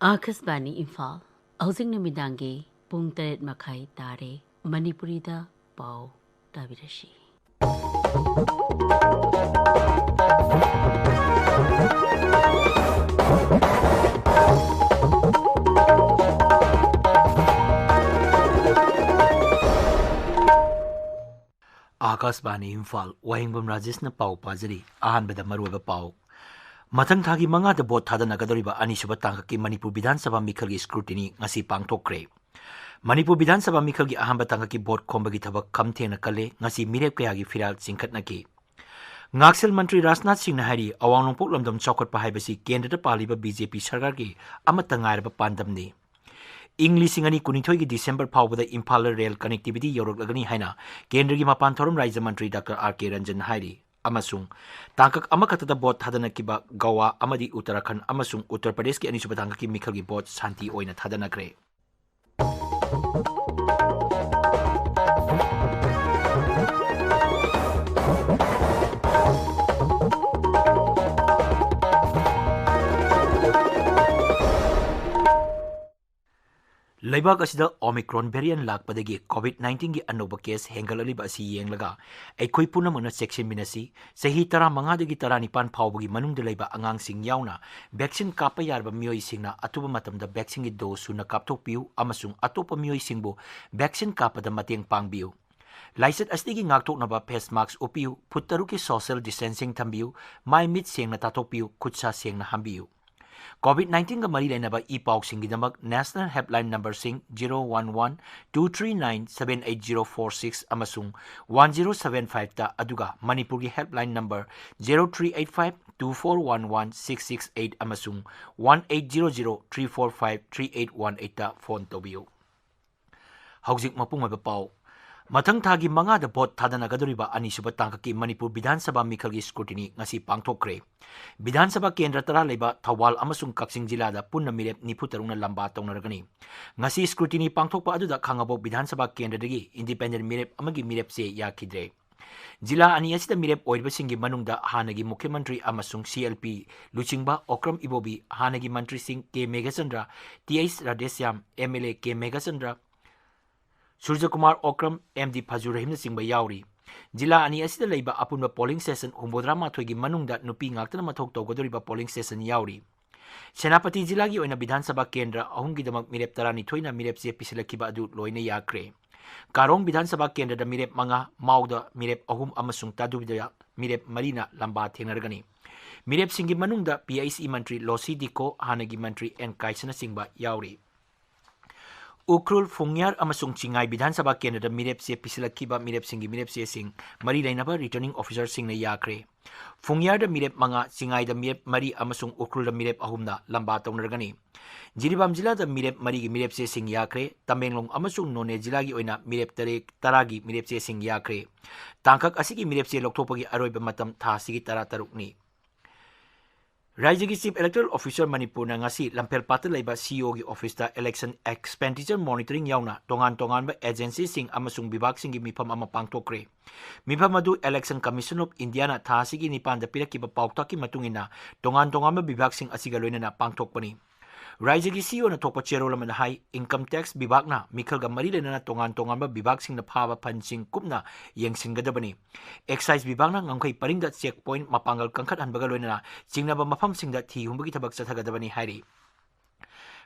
Akasbani Imphal, Housing Namidangi, Pung Teret Makai Tare, Manipurida Pau Tabirashi. Akasbani Imphal, Wahengbam Rajesh na pau pajari, ahanbada maruba pau. Mathang thagi manga da bot thada nagadoriba anisuba tangkaki Manipur Bidhan Sabha Mikhalgi scrutiny ngasi pangthokre. Manipur Bidhan Sabha Mikhalgi ahamba tangkaki bot khombagi thabak khamthena kale ngasi mirep kayagi firal singkhatnaki. Ngaksel Mantri Rajnath Singh na hari awang nongpok lamdam chokot pa haibasi kendra paliba BJP sarkar gi amata ngairba pandamni. English ingani kunithoi gi December phawbada Imphal rail connectivity yoroklagani haina kendra gi mapan thorum Rajya Mantri Dr. R.K. Ranjan hari. Amasung tangkak amakata bot thadana kiba Goa amadi Uttarakhand amasung Uttar Pradesh ki anisuba tangkaki Mikhalgi bot santi oina thadana kre. Laibak asida Omicron variant lakpadagi COVID-19 gi anoba case hengalaliba asi yenglaga aikoi punamana section minasi sahi tara mangadagi tara nipan phawbagi manungda laiba angang sing yauna vaccine kapa yarba mioi singna atuba matamda vaccine gi dose suna kapthokpiu amasung atopa mioi singbo vaccine kapada mateng pangbiu Laisat asdigi ngakthoknaba face mask upiu puttaruki social distancing thambiu mai mit sengna tatokpiu khutsa sengna hambiu COVID-19 ga mari lainaba e-pau singgidamak National Helpline Number sing 011-239-78046 amasung 1075 ta aduga Manipur gi helpline number 0385-2411-668 amasung 1800-345-3818 ta phone tobiu. Haujik mapung oiba pau Mathang thagi manga da bot thadana gadoriba anisuba tangkaki Manipur Bidhan Sabha Mikhalgi scrutiny ngasi pangthokre. Bidhan Sabha Kendra tara leba Thawal amasung Kaksing jila da punna mirep niputarungna lamba tongnaragani. Ngasi scrutiny pangthokpa aduda khangabo Bidhan Sabha Kendra dagi independent mirep amagi mirep se yakidre. Jila ani asida mirep oirbasingi manungda hanagi Mukhyamantri amasung CLP Luchingba Okram Ibobi hanagi Mantri Singh K Meghachandra T.S. Radhesyam MLA K Meghachandra Surya Kumar Okram MD Phajur Rahim singba yauri jila ani asida leiba apunba polling station humbodra mathoigi manungda nupi ngaktana mathok tawgodoriba polling station yauri Senapati jila gi oina Bidhan Sabha Kendra ahumgi damak mirep tarani thoina mirep je pisilakhiba adu loina yakre Karong Bidhan Sabha Kendra da mirep manga mauda mirep ahum amasung tadubida mirep marina lamba thengnargani mirep singi manungda PIC Mantri Losi Diko hanagi Mantri N Kaisana singba yauri Ukrul Fungyar amasung Chingai Bidhan Sabha Kendra mirep se pisilakhiba mirep singi mirep se sing mari lainaba returning officer sing na yakre Fungyar da mirep manga Chingai da mirep mari amasung Ukrul da mirep ahumna lamba tawnargani Jiribam jila da mirep mari gi mirep se sing yakre Tamenglong amasung None jila gi oina mirep taragi mirep se sing yakre Tangkak asigi mirep se loktopagi aroiba matam tha sigi tara tarukni Rajya Chief Electoral Officer Manipur na ngasi lampel pata laiba CEO gi office ta election expenditure monitoring yauna tongan ba agency sing amasung bibag sing gi mifam ama pangtokre mifam adu Election Commission of India na tha sigi nipan da pirakiba paukta ki matungina tongan ba bibag sing asiga loina na pangtokpani Rajya gi CEO na thokpa cherol man hai income tax bibag na mikhal ga mari lena na tongan ba bibag sing na phaba phansing kupna yengsinggadabani excise bibag na ngangkhai paringda checkpoint mapangal kangkhat hanbaga loina na chingnaba mafam singda thi humbagi thabak chathagadabani hairi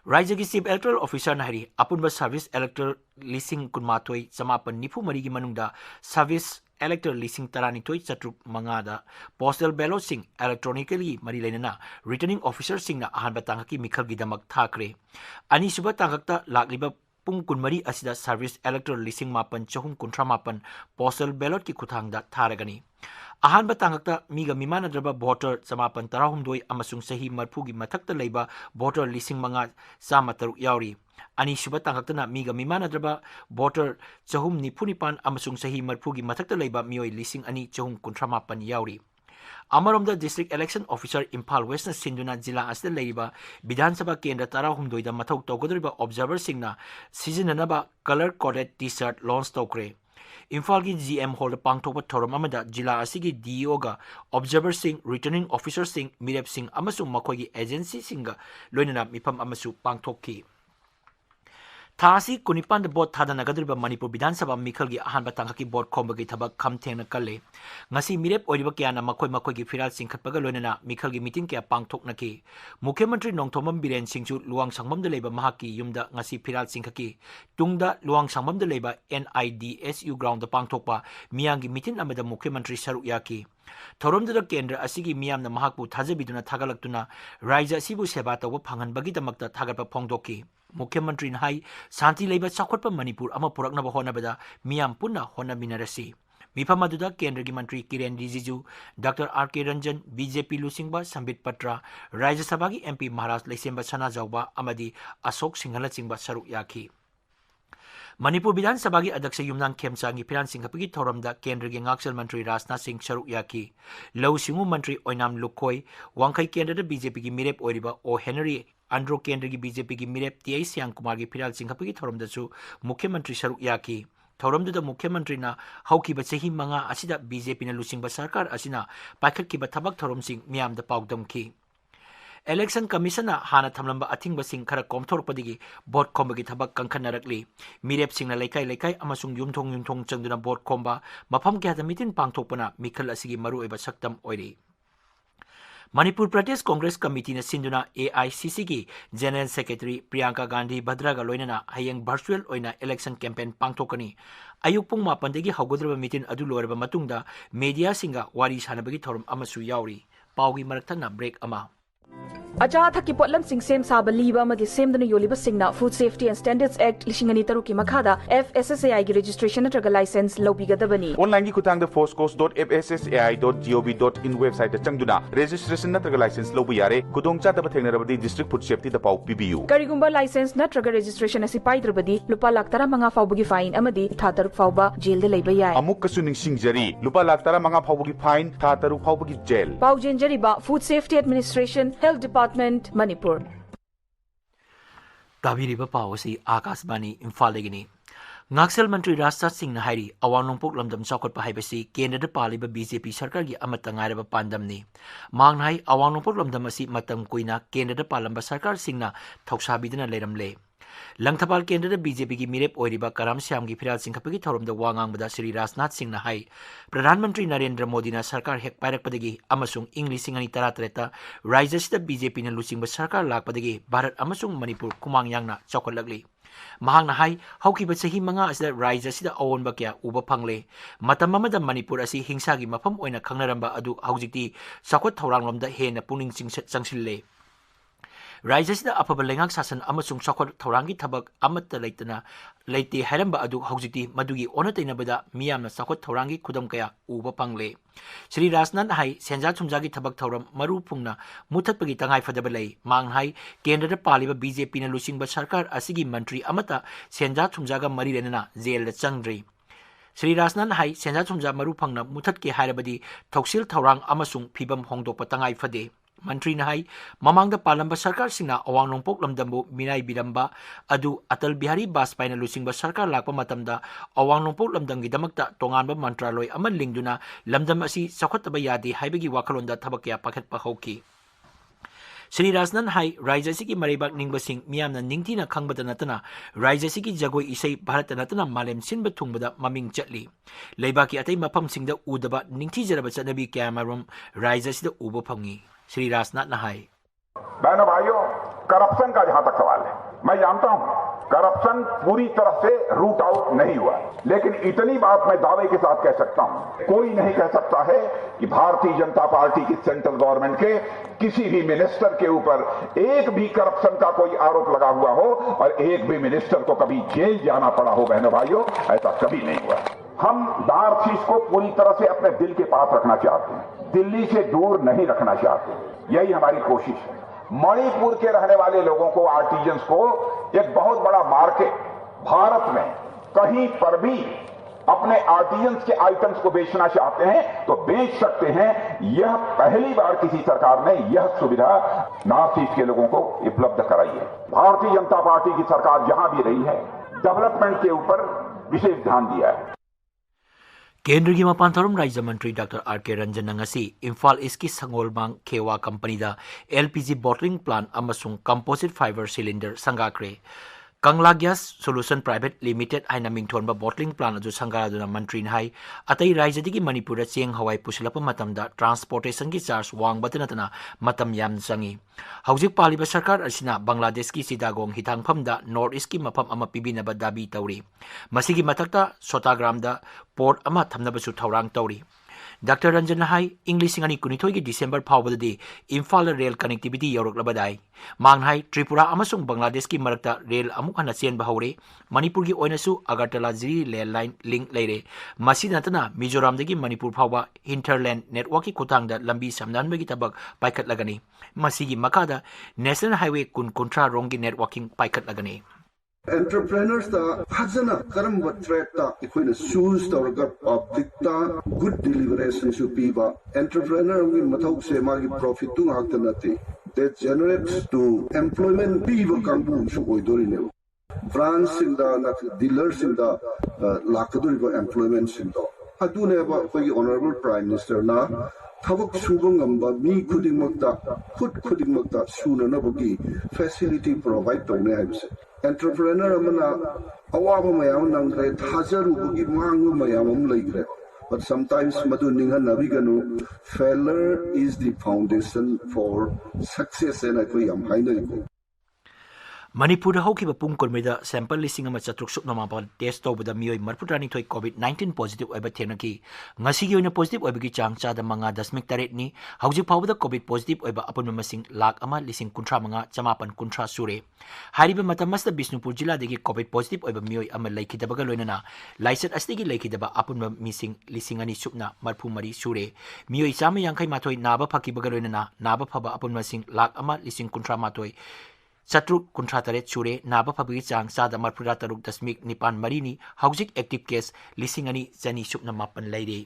Rajya gi Chief Electoral Officer na hari apunba service electoral leasing kunmathoi chamapan nifu mari gi manungda service electoral leasing tarani toi chatruk mangada postal ballot sing electronically mari lainana returning officer sing na ahanba tangaki mikhal gi damak thakre ani suba tangakta lagliba pung kunmari asida service electoral leasing mapan chahum kuntra mapan postal ballot ki kuthangda tharagani ahanba tangakta miga mimana draba voter chamapan tarahumdoi amasung sahi marphu gi mathakta leiba voter leasing manga samataruk yauri ani suba tangakta miga mimana draba voter chahum nipunipan amasung sahi marphu gi mathakta leiba mioi leasing ani chahum kuntra mapan yauri Amaromda District Election Officer Imphal West na sinduna jila asda leiba Bidhan Sabha Kendra tarahumdoi da mathok tawgodoriba observer singna seasonanaba color coded t-shirt launch tawkre Imphal की GM hall पांगथोप थौरम अमदा जिला असिगी DO गा observer Singh returning officer Singh मिरेप सिंह अमसु मखोगी agency Singh लोइनना मिफम अमसु पांगथोकी थासी कुनिपान बोट थादनगद्रिबा मणिपुर विधानसभा मिखलगी अहानबा तांगकी बोट खोंबगी थबक खमथेंगना कल्ले ngasi मिरेप ओरिबा क्याना मखोय मखोयगी फिराल सिंखटपगा लोइनना मिखलगी मीटिंग क्या पांगथोकनकी मुख्यमंत्री नोंथोमम बिरेन सिंहजु लुवांग संगमदा लेबा महाकी युमदा ngasi फिराल सिंखकी तुंगदा लुवांग संगमदा लेबा NIDSU ग्राउंड पांगथोकपा मियांगी मीटिंग अमदा मुख्यमंत्री सरुक याकी थौरमदुदा केंद्र असिगी मियामना महाकु थाजबिदुना थागलक्तुना राज्य असिबु सेवा तौबा फांगनबगीदमक्ता थागलपा फोंदोकी मुख्यमंत्री हाई शांति लेबा चाखोटपा मणिपुर अमा पुरकनबा होनबदा मियाम पुन्ना होनमिनरसी मिफम अदुदा केंद्र की मंत्री Kiren Rijiju doctor RK Ranjan BJP लुसिंगबा संबित पत्रा राज्यसभा की MP महाराज लेसेंबा सना जाउबा अमदी अशोक सिंहला चिंगबा सरुक याखी मणिपुर विधानसभा की अध्यक्ष युमनांग खेमचांगी फिरान सिंहपगी थौरमदा केंद्र के गाक्सल मंत्री राजनाथ सिंह सरुक याखी लौ सिंगु मंत्री ओइनाम लुखोय वांखै केंद्र BJP की मिरेप ओरिबा ओ हेनरी आंध्रो केंद्र की BJP की मिरेप TI सियांग कुमार की फिराल सिंहपगी थौरमदसु मुख्यमंत्री सरुक याखी थौरमदुदा मुख्यमंत्री ना हौकीबा चही मंगा असिदा BJP ना लुसिंगबा सरकार असिना पाखटकीबा थबक थौरमसिंग मियामदा पाउदमकी इलेक्शन कमीशन हाना थमलंबा अथिंग सिंह खरा कोमथोरपदगी बोट खोंबगी थबक कंखनरकली मिरेप सिंहना लेकाई लेकाई अमसुंग युमथोंग चंगदुना बोट खोंबा मफम क्यादा मीटिंग पांगथोकपना मिखल असिगी मरुओइबा सक्तम ओइरी मणिपुर प्रदेश कांग्रेस कमिटी ने सिंधुना AICC की जनरल सेक्रेटरी प्रियंका गांधी भद्रागा लोइनना हयंग वर्चुअल ओइना इलेक्शन कैंपेन पांगथोकनी अयुक पुंग 9 दगी हौगद्रबा मीटिंग अदु लोरबा मतुंगदा मीडिया सिंगा वारी सानबगी थौरम अमसु यावरी पाउगी मरकथना ब्रेक अमा अचा थकी पोटलम सिंह सेम साब लीबा अमदी सेमदना योलिबा सिंगना food safety and standards act लिशिंग अनि तरुक की मखादा FSSAI की रजिस्ट्रेशन नत्रगा लाइसेंस लौबिगदबनी ऑनलाइन की खुतांग forcecourse.fssai.gov.in वेबसाइट चंगदुना रजिस्ट्रेशन नत्रगा लाइसेंस लौबु यारे खुदोंग चादब थेंगनरबदी डिस्ट्रिक्ट फूड सेफ्टी द पाउ PBU करिगुंबा लाइसेंस नत्रगा रजिस्ट्रेशन असि पाइद्रबदी लुपा लाख 15 फाउबगी फाइन अमदी था तरुक फाउबा जेल दे लेबा याय अमुक कसु निंगसिंगजरी लुपा लाख 15 फाउबगी फाइन था तरुक फाउबगी जेल पाउ जेंजरीबा food safety administration health department Manipur ताबिरिबा पावसी आकाशवाणी इम्फाल लेगिनी गाक्सल मंत्री राजनाथ सिंह हाइरी अवांग नोंपोक लमदम चाखोटपा हाइबसी केंद्र पालिबा BJP सरकार की अमत तंगाइरबा पांदमनी मांगनाई अवांग नोंपोक लमदम असि मतम कुइना केंद्र पालंबा सरकार सिंगना थौसाबिदना लेरमले लंगथपाल केंद्र BJP की मिरेप ओरिबा कराम श्याम की फिराल सिंहपगी थौरमदा वांगांगबदा श्री राजनाथ सिंह हाई प्रधानमंत्री नरेंद्र मोदी ना सरकार हेक पायरकपदगी अमसुंग इंग 2013 राज्यसिदा BJP ना लुचिंगबा सरकार लाकपदगी भारत अमसुंग मणिपुर कुमांग यांगना चौकटलगली महांगना हाई हौकीबा चही मंगा असिदा राज्यसिदा अवोनबा क्या उबा फंगले मतम अमदा मणिपुर असि हिंसा की मफम ओइना खंगनरंबा अदु हौजिकती चौकट थौरांगलमदा हेना पुनिंग चंगसिल्ले राज्यसिदा अफब लेंगाक शासन अमसुंग चौकट थौरांगी थबक अमत लेते हैरंबा अदु हौजिकती मदुगी ओनतैनबदा मियामना चौकट थौरांगी खुदम कया उबा फंगले श्री राजनाथ हाई सेंजा थुमजागी थबक थौरम मरु पुंगना मुथतपगी तंगाई फदब लई मांग हाई केंद्र पालिबा BJP ना लुचिंगबा सरकार असिगी मंत्री अमता सेंजा थुमजागा मरी लेना जेल चंगद्री श्री राजनाथ हाई सेंजा थुमजा मरु फंगना मुथत के हायरबदी थौसिल थौरांग अमसुंग फिबम होंगदोपा तंगाई फदे मंत्री नाई ममांग पालंबा सरकार सिंगना अवांग नोंपोक लमदमबु मिनाई बिरंबा अदु अटल बिहारी वाजपेयी लुचिंगबा सरकार लाकपा मतमदा अवांग नोंपोक लमदमगी दमकता तोंगानबा मंत्रालय अमन लिंगदुना लमदम असि चौखटबा यादे हाइबगी वाखलोंदा थबक या पाखटपा हौकी श्री राजनाथ हाई राज्यसी की मरेबाक निंगबसिंग मियामना निंगथीना खंगबदा नतना राज्यसी की जगोई इसई भारत नतना मालेम सिनबा थुंगबदा ममिंग चटली लेबाकी अतै मफमसिंगदा उदबा निंगथीजरबा चनबी कैमराम राज्यसीदा उबा फंगी श्री राजनाथ नहाई बहनों भाइयों करप्शन का जहां तक सवाल है मैं जानता हूं करप्शन पूरी तरह से रूट आउट नहीं हुआ लेकिन इतनी बात मैं दावे के साथ कह सकता हूं कोई नहीं कह सकता है कि भारतीय जनता पार्टी की सेंट्रल गवर्नमेंट के किसी भी मिनिस्टर के ऊपर एक भी करप्शन का कोई आरोप लगा हुआ हो और एक भी मिनिस्टर को कभी जेल जाना पड़ा हो। बहनों भाइयों ऐसा कभी नहीं हुआ। हम नार्थ ईस्ट को पूरी तरह से अपने दिल के पास रखना चाहते हैं, दिल्ली से दूर नहीं रखना चाहते, यही हमारी कोशिश है। मणिपुर के रहने वाले लोगों को, आर्टिजन्स को एक बहुत बड़ा मार्केट भारत में कहीं पर भी अपने आर्टिजन्स के आइटम्स को बेचना चाहते हैं तो बेच सकते हैं। यह पहली बार किसी सरकार ने यह सुविधा नॉर्थ ईस्ट के लोगों को उपलब्ध कराई है। भारतीय जनता पार्टी की सरकार जहां भी रही है डेवलपमेंट के ऊपर विशेष ध्यान दिया है। केंद्र की मपान थौरम राज्य मंत्री doctor R K. Ranjan ngasi Imphal East की संगोलमांग खेवा कंपनी दा LPG bottling plant अमसुंग composite fiber cylinder संगाक्रे Kangla gas solution private limited आइना मिंगथोनबा बोटलिंग प्लांट अदु संगारादुना मंत्री हाई अतई राज्यदगी मणिपुर चेंग हवाई पुसलप मतमदा ट्रांसपोर्टेशन की चार्ज वांगबत नतना मतम याम संगी हौजिक पालिबा सरकार असिना बांग्लादेश की सिदागोंग हिथांगफमदा नॉर्थ ईस्ट की मफम अमा पिबिनबा दाबी तौरी मसिगी मथक्ता सोताग्रामदा पोर्ट अमा थमनबसु थौरांग तौरी डॉक्टर रंजन हाई इंग्लिश कुनिथोई की डिसेंबर फाउबदी इम्फाल रेल कनेक्टिविटी यौरक्लबदाई मांगहाई त्रिपुरा अमसुंग बांग्लादेश की मरक्ता रेल अमुक हना चेनबा हौरे मणिपुर की ओइनसु Agartala Jiri rail line link लेरे मसी नतना मिजोरामदगी मणिपुर फाउबा इंटरलैंड नेटवर्क की खुतांगदा लंबी समनानबगी तबक पाइखतलगनी मसीगी मखादा नेशनल हाईवे कुन रोंगी networking पाइखतलगनी Entrepreneurs da fazana karam track ta ikoina shoes tawraga public ta good deliveration should be ba entrepreneur ngi mathau se magi profit tu ngak nate that generates to employment be ba kambu su oidori ne branch in the dealers in the lakaduri ba employment in the adune ba koi honorable prime minister na thabak subang amba mi khudingmakta khudingmakta suna na bagi facility provide tawne haibse entrepreneur amana awaba mayam nangre thajaru bugi mangu mayam laikre but sometimes madu ninga naviganu failure is the foundation for success and I am hainai Manipur हौखिबा पुंग कोनमेदा sample लिसिंग अमा चतुक सुकनामापा test तौबदा मियोय मरपुटानी थोय कोविड-19 पॉजिटिव ओइबा थेनकी ngasi ओइना पॉजिटिव ओइबगी चांग चादा मंगा दशमिक तरेट नि हौजिक फावदा कोविड पॉजिटिव ओइबा अपुन मसिंग लाख अमा लिसिंग कुंट्रा मंगा चमापन कुंट्रा सुरे हारिबा मतमस्ता बिष्णुपुर जिला देगी कोविड पॉजिटिव ओइबा मियोय अमा लैखिदबगा लोइनना लाइसेट अस्तिगी लैखिदबा अपुन मिसिंग लिसिंग अनि सुपना मरफु मरी सुरे मियोय चामा यांखै माथोय नाबा फकिबगा लोइनना नाबा फबा अपुन मसिंग लाख अमा लिसिंग कुंट्रा माथोय Satruk kuntra taret chure naba phabagi chang sada marpura taruk dasmik nipan marini hauzik active case lisingani chani supna mapan laire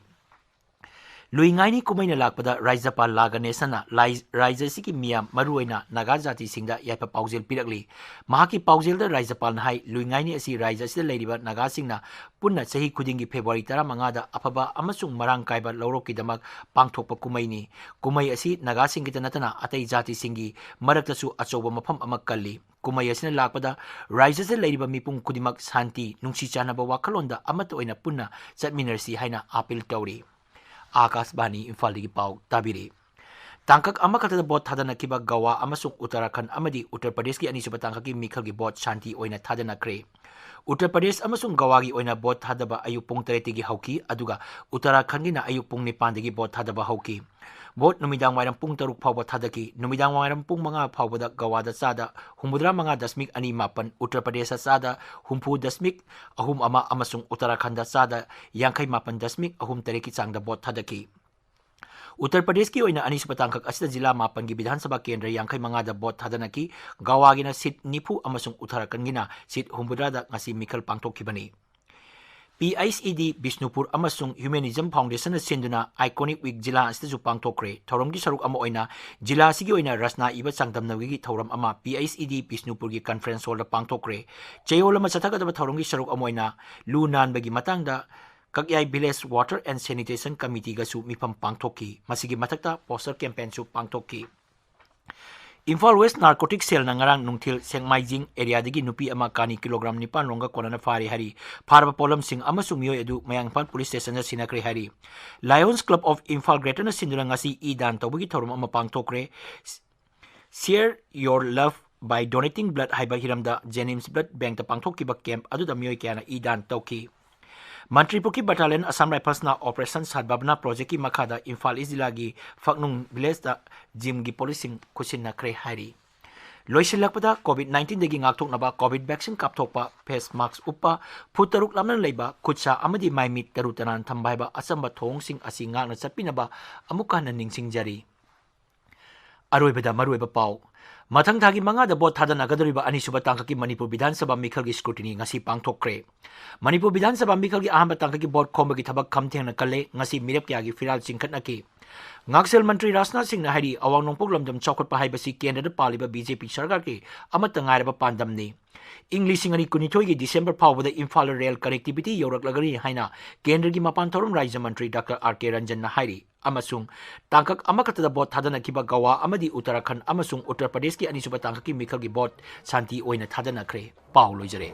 Luingaini kumaina lakpada Raijapal Laganesana Raijasi ki miyam maruaina Naga jati singda yaipa paujel pirakli mahaki paujel da Raijapal na hai Luingaini asi Raijasi da leiriba Naga singna punna sahi khudingi February 15 da afaba amasung marang kaiba lawroki damak pangthokpa kumaini kumai asi Naga singita natana atai jati singi maraktasu achoba mafam amak kalli kumai asina lakpada Raijasi leiriba mipung kudimak santi nungsi chanaba wakalonda amata oina punna chatminarsi haina appeal tawri Akashvani Imphal की पाव ताबिरे तांकक अमखतदा boat थादनकिबा गवा अमसुक उत्तराखंड अमदी उत्तर प्रदेश की अनिसुब तांकक की मिखल की boat शांति ओइना थादनक्रे उत्तर प्रदेश अमसुक गवा की ओइना boat थादबा अयु पुंग 3 की हौकी अदुगा उत्तराखंड की ना अयु पुंग 9 की बोट थादबा हौकी बोट नुमिदांग वायरम पुंग 3 फावबा थादकी नुमिदांग वायरम पुंग 5 फावबदा गवादा चादा 85.25 उत्तर प्रदेश चादा 50.3 अमा अमसुंग उत्तराखंड चादा 58.3 की चांगदा बोट थादकी उत्तर प्रदेश की ओइना अनिसुब तांकक असिदा जिला 5 की विधानसभा केंद्र 55 दा बोट थादनकी गवागिना सीट 90 अमसुंग उत्तराखंड गिना सीट 50 दा ngasi मिखल पांगथोखिबनी PICED बिष्णुपुर अमसुंग ह्यूमनिज्म फाउंडेशन सेंदुना आइकोनिक वीक जिला अस्तिजु पांगथोखरे थौरम की सरुक अमा ओइना जिला सिगी ओइना रसना इबा चांगदमनगी थौरम अमा PICED बिष्णुपुर की कॉन्फ्रेंस हॉल पांगथोखरे चेयोल अमा चथगदब थौरम की सरुक अमा ओइना लू नानबगी मतंगदा कक्याई village water and sanitation committee गसु मिफम पांगथोखी मसिगी मथक्ता पोस्टर कैंपेन सु पांगथोखी इम्फाल वेस्ट नार्कोटिक सेल नंगरांग नुंगथिल सेंगमाइजिंग एरिया दगी नुपी अमा कानी किलोग्राम 9 रोंगा कोना फारे हरी फारबा पोलम सिंह अमसुंग मियोय अदु मयांगपाल पुलिस स्टेशन सिनाक्रे हरी lions club of Imphal greater न सिंदुरंग asi ई दान तौबगी थौरम अमा पांगथोखरे share your love by donating blood haiba hiramda Jennings blood bank ta pangthokkiba camp aduda miyoy kyana ई दान तौकी Manipur की बटालियन असम राइफल्स ना ऑपरेशन सादबाबना प्रोजेक्ट की मखादा इम्फाल जिला की फकनुंग विलेज दा जिम की पोलिसिंग खुसिन नखरे हारी लोइसिलकपदा कोविड-19 दगी ngakthoknaba कोविड वैक्सीन कापथोकपा फेस मास्क उपा फुतरुक लामन लेबा खुचा अमदी माइमी तरुतनान थंबाइबा असंबा थोंगसिंग असि ngakna चप्पिनबा अमुका न निंगसिंग जरी अरोइबदा मरुइबा पाव मथंग थागी मंगादा बोट थादनगदरिबा अनिसुबा तांककी मणिपुर विधानसभा मिखल की स्क्रूटिनी ngasi पांगथोकरे मणिपुर विधानसभा मिखल की अहम तांककी बोट खोमबगी थबक खमथेंगना कल्ले ngasi मिरेप क्यागी फिराल चिंखटनकी ngaksil मंत्री राजनाथ सिंह ना हारी अवांग नोंपोक लमदम चौखटपा हाइबसी केंद्र पालिबा बीजेपी सरकार की अमत ngairaba पांदमनी इंग्लिश सिंगनी कुनिथोई की दिसंबर फावद इम्फाल रेल कनेक्टिविटी यौरक्लगरी हाइना केंद्र की मपान थौरम राज्य मंत्री डॉक्टर आर.के. रंजन हाइरी अमसुंग तांकक अमकतदा बोट थादनखिबा गवा अमदी उत्तराखंड अमसुंग उत्तर प्रदेश की अनिसुबा तांकक की मिखल की बोट शांति ओइना थादनखरे पाउ लोइजरे।